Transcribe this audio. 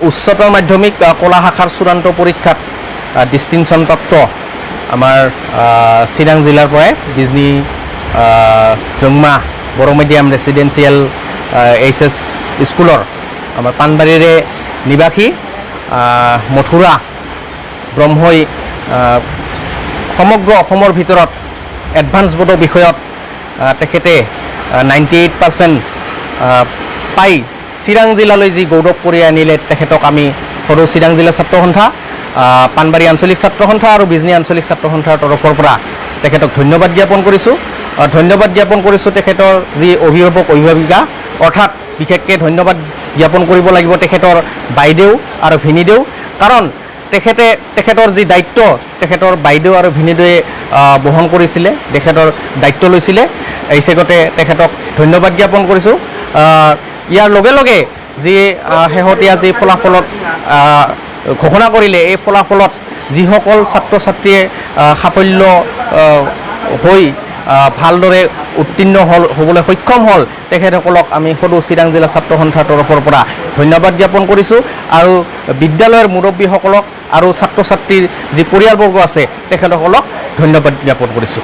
উচ্চতৰ মাধ্যমিক কলা শাখাৰ চূড়ান্ত পৰীক্ষাত ডিষ্টিংশ্যন প্ৰাপ্ত আমাৰ চিৰাং জিলাৰ পৰাই বিজনী জংমা বড়ো মিডিয়াম ৰেচিডেঞ্চিয়েল এইচএছ স্কুলৰ আমাৰ পাণবাৰীৰে নিবাসী মথুৰা ব্ৰহ্মই সমগ্ৰ অসমৰ ভিতৰত এডভান্স বোৰ্ডৰ বিষয়ত তেখেতে 98% পাই চিৰাং জিলালৈ যি গৌৰৱ কৰি আনিলে তেখেতক আমি সৰু চিৰাং জিলা ছাত্ৰ সন্থা পাণবাৰী আঞ্চলিক ছাত্ৰ সন্থা আৰু বিজনী আঞ্চলিক ছাত্ৰ সন্থাৰ তৰফৰ পৰা তেখেতক ধন্যবাদ জ্ঞাপন কৰিছোঁ তেখেতৰ যি অভিভাৱক অভিভাৱিকা অৰ্থাৎ বিশেষকৈ ধন্যবাদ জ্ঞাপন কৰিব লাগিব তেখেতৰ বাইদেউ আৰু ভিনীদেউ কাৰণ তেখেতৰ যি দায়িত্ব তেখেতৰ বাইদেউ আৰু ভিনীদেৱে বহন কৰিছিলে তেখেতৰ দায়িত্ব লৈছিলে এই চেগতে তেখেতক ধন্যবাদ জ্ঞাপন কৰিছোঁ ইয়াৰ লগে লগে যি শেহতীয়া যি ফলাফলত ঘোষণা কৰিলে এই ফলাফলত যিসকল ছাত্ৰ ছাত্ৰীয়ে সাফল্য হৈ ভালদৰে উত্তীৰ্ণ হ'বলৈ সক্ষম হ'ল তেখেতসকলক আমি সদৌ চিৰাং জিলা ছাত্ৰ সন্থাৰ তৰফৰ পৰা ধন্যবাদ জ্ঞাপন কৰিছোঁ আৰু বিদ্যালয়ৰ মুৰব্বীসকলক আৰু ছাত্ৰ ছাত্ৰীৰ যি পৰিয়ালবৰ্গ আছে তেখেতসকলক ধন্যবাদ জ্ঞাপন কৰিছোঁ।